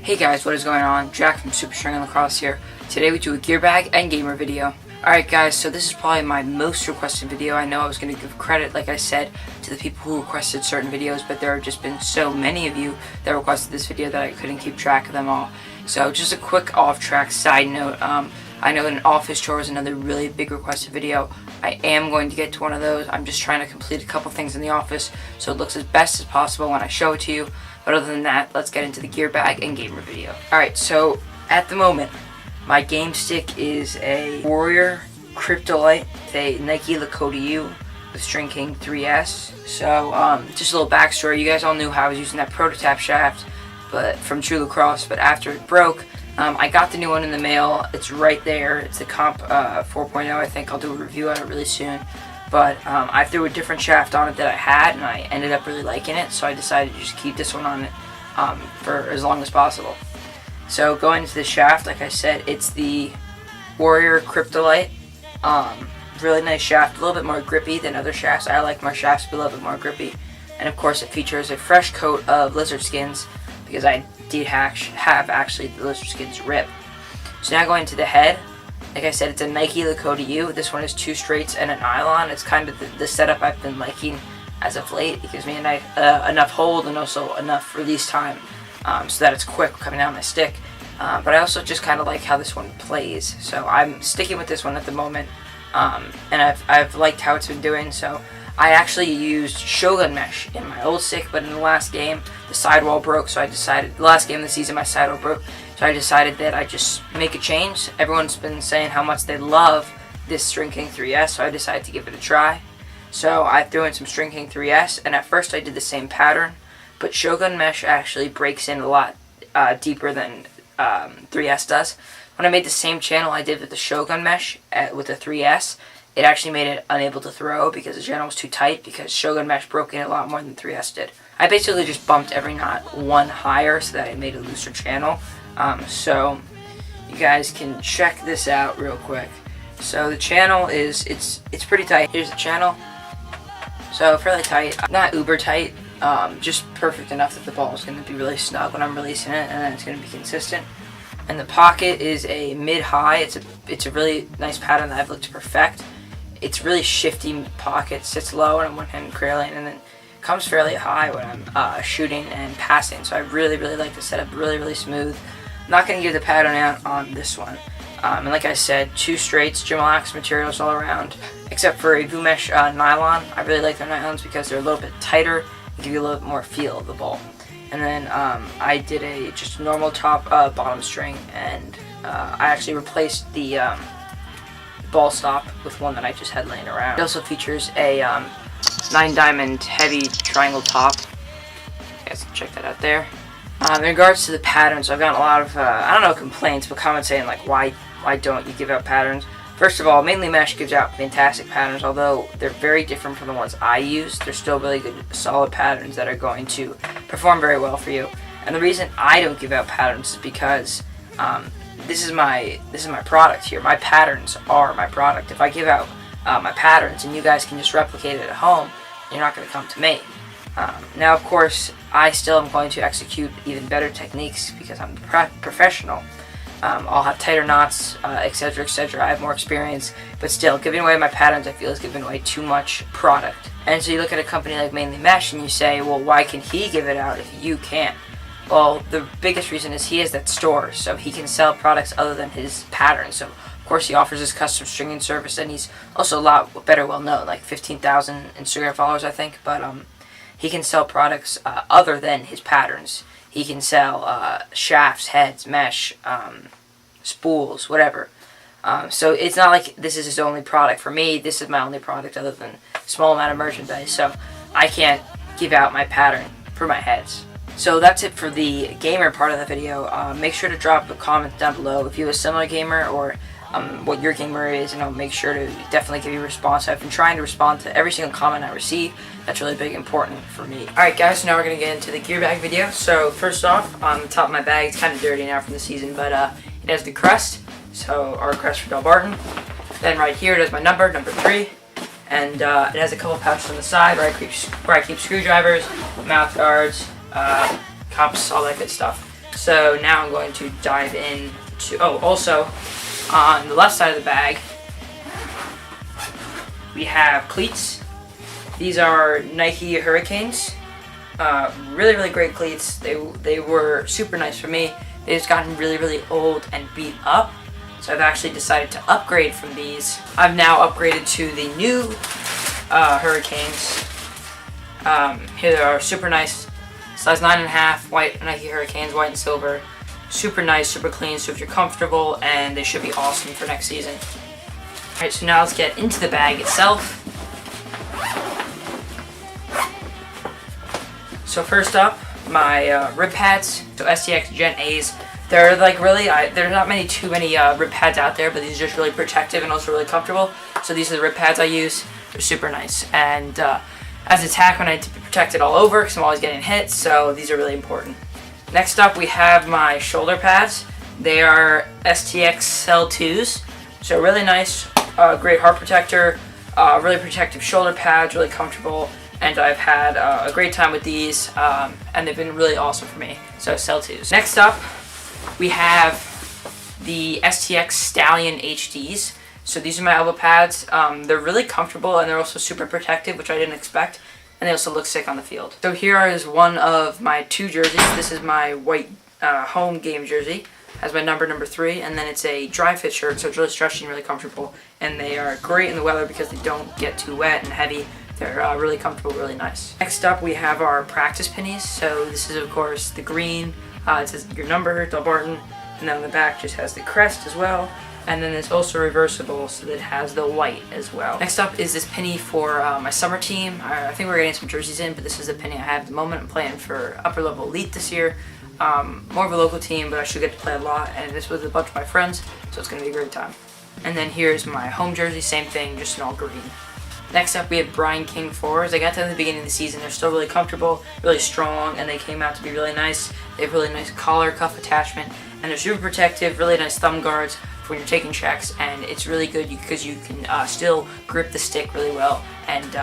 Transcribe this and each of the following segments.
Hey guys, what is going on? Jack from superstringinglax here. Today we do a Gearbag and gamer video. Alright guys, so this is probably my most requested video. I know I was going to give credit, like I said, to the people who requested certain videos, but there have just been so many of you that requested this video that I couldn't keep track of them all. So just a quick off-track side note, I know an office chore was another really big requested video. I am going to get to one of those. I'm just trying to complete a couple things in the office so it looks as best as possible when I show it to you. But other than that, let's get into the Gearbag and gamer video. Alright, so at the moment, my Gamestick is a Warrior Cryptolite with a Nike Lakota U with String King 3S. So, just a little backstory. You guys all knew how I was using that prototype shaft but from True Lacrosse, but after it broke, I got the new one in the mail. It's right there. It's the Comp 4.0, I think. I'll do a review on it really soon. But I threw a different shaft on it that I had, and I ended up really liking it, so I decided to just keep this one on it for as long as possible. So going into the shaft, like I said, it's the Warrior Cryptolite. Really nice shaft, a little bit more grippy than other shafts. I like my shafts to be a little bit more grippy. And of course it features a fresh coat of lizard skins, because I did have actually the lizard skins rip. So now going to the head. Like I said, it's a Nike Lakota U. This one is 2 straights and a nylon. It's kind of the setup I've been liking as of late. It gives me enough hold and also enough release time so that it's quick coming down my stick. But I also just kind of like how this one plays. So I'm sticking with this one at the moment. And I've liked how it's been doing. So I actually used Shogun mesh in my old stick, but in the last game, the sidewall broke. So I decided, the last game of the season, my sidewall broke. So I decided that I'd just make a change. Everyone's been saying how much they love this String King 3S, so I decided to give it a try. So I threw in some String King 3S, and at first I did the same pattern, but Shogun Mesh actually breaks in a lot deeper than 3S does. When I made the same channel I did with the Shogun Mesh with the 3S, it actually made it unable to throw because the channel was too tight, because Shogun Mesh broke in a lot more than 3S did. I basically just bumped every knot one higher so that I made a looser channel. So you guys can check this out real quick. So the channel is, it's pretty tight. Here's the channel. So fairly tight, not uber tight, just perfect enough that the ball is going to be really snug when I'm releasing it, and then it's going to be consistent. And the pocket is a mid-high. It's a really nice pattern that I've looked to perfect. It's really shifty pocket, sits low and on one hand cradling, and then comes fairly high when I'm shooting and passing. So I really like the setup, really smooth. I'm not going to give the pattern out on this one. And like I said, 2 straights, Gamestick materials all around, except for a Vumesh nylon. I really like their nylons because they're a little bit tighter and give you a little bit more feel of the ball. And then I did just a normal top bottom string, and I actually replaced the ball stop with one that I just had laying around. It also features a 9-diamond heavy triangle top. You guys can check that out there. In regards to the patterns, I've gotten a lot of, I don't know, complaints, but comments saying, like, why don't you give out patterns? First of all, Mainly Mesh gives out fantastic patterns, although they're very different from the ones I use. They're still really good, solid patterns that are going to perform very well for you. And the reason I don't give out patterns is because this is my product here. My patterns are my product. If I give out my patterns and you guys can just replicate it at home, you're not going to come to me. Now, of course, I still am going to execute even better techniques because I'm a professional. I'll have tighter knots, etc., etc. I have more experience, but still, giving away my patterns, I feel, is giving away too much product. And so you look at a company like Mainly Mesh and you say, well, why can he give it out if you can't? Well, the biggest reason is he has that store, so he can sell products other than his patterns. So, of course, he offers his custom stringing service, and he's also a lot better well-known, like 15,000 Instagram followers, I think, but he can sell products other than his patterns. He can sell shafts, heads, mesh, spools, whatever. So it's not like this is his only product. For me, this is my only product other than a small amount of merchandise. So I can't give out my pattern for my heads. So that's it for the gamer part of the video. Make sure to drop a comment down below if you have a similar gamer or what your gamer is, and I'll make sure to definitely give you a response. I've been trying to respond to every single comment I receive. That's really big, important for me. Alright guys, so now we're going to get into the gear bag video. So first off, on the top of my bag, it's kind of dirty now from the season, but it has the crest, so our crest for Delbarton. Then right here it has my number 3, and it has a couple pouches on the side where I keep screwdrivers, mouth guards, cups, all that good stuff. So now I'm going to dive into, also on the left side of the bag we have cleats. These are Nike Hurricanes. Really great cleats. They were super nice for me. They've just gotten really old and beat up, so I've actually decided to upgrade from these. I've now upgraded to the new Hurricanes. Here they are, super nice. Size 9.5, white Nike Hurricanes, white and silver. Super nice, super clean, so if you're comfortable, and they should be awesome for next season. Alright, so now let's get into the bag itself. So first up, my rib pads, so STX Gen A's. They're like there's not too many rib pads out there, but these are just really protective and also really comfortable. So these are the rib pads I use. They're super nice. And as a tackle, I need to be protected all over because I'm always getting hit, so these are really important. Next up, we have my shoulder pads. They are STX Cell 2s, so really nice, great heart protector, really protective shoulder pads, really comfortable, and I've had a great time with these, and they've been really awesome for me, so Cell 2s. Next up, we have the STX Stallion HDs. So these are my elbow pads. They're really comfortable, and they're also super protective, which I didn't expect. And they also look sick on the field. So here is one of my 2 jerseys. This is my white home game jersey. Has my number 3, and then it's a dry fit shirt, so it's really stretchy and really comfortable. And they are great in the weather because they don't get too wet and heavy. They're really comfortable, really nice. Next up, we have our practice pennies. So this is, of course, the green. It says your number, Delbarton, and then on the back just has the crest as well. And then it's also reversible, so that it has the white as well. Next up is this penny for my summer team. I think we're getting some jerseys in, but this is the penny I have at the moment. I'm playing for upper level elite this year. More of a local team, but I should get to play a lot, and this was a bunch of my friends, so it's going to be a great time. And then here's my home jersey, same thing, just in all green. Next up, we have Brian King 4s. I got them at the beginning of the season. They're still really comfortable, really strong, and they came out to be really nice. They have really nice collar cuff attachment, and they're super protective, really nice thumb guards for when you're taking checks, and it's really good because you can still grip the stick really well and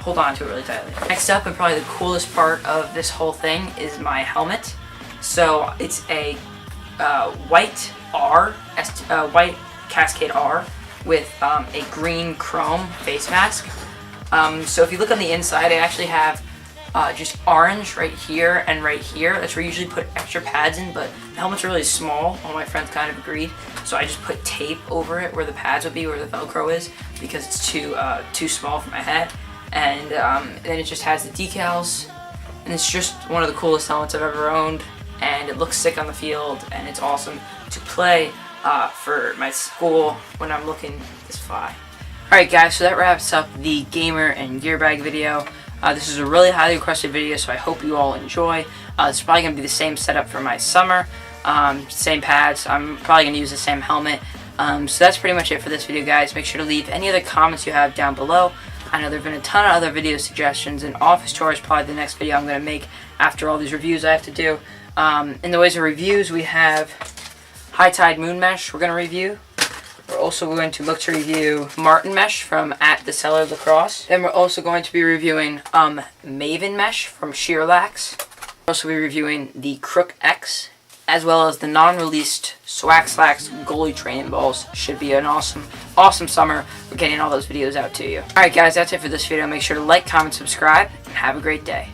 hold on to it really tightly. Next up, and probably the coolest part of this whole thing, is my helmet. So it's a white Cascade R with a green chrome face mask. So if you look on the inside, I actually have just orange right here and right here. That's where I usually put extra pads in, but the helmet's really small. All my friends kind of agreed, so I just put tape over it where the pads would be, where the Velcro is, because it's too small for my head. And then it just has the decals, and it's just one of the coolest helmets I've ever owned, and it looks sick on the field, and it's awesome to play for my school when I'm looking this fly. Alright guys, so that wraps up the gamer and gear bag video. This is a really highly requested video, so I hope you all enjoy. It's probably going to be the same setup for my summer, same pads. I'm probably going to use the same helmet. So that's pretty much it for this video, guys. Make sure to leave any other comments you have down below. I know there have been a ton of other video suggestions, and office tour is probably the next video I'm going to make after all these reviews I have to do. In the ways of reviews, we have High Tide Moon Mesh we're going to review. We're also going to look to review Martin Mesh from @TheSellerLacrosse. Lacrosse. Then we're also going to be reviewing Maven Mesh from Shearlax. We'll also be reviewing the Crook X, as well as the non-released Swax goalie training balls. Should be an awesome summer. We're getting all those videos out to you. Alright guys, that's it for this video. Make sure to like, comment, subscribe, and have a great day.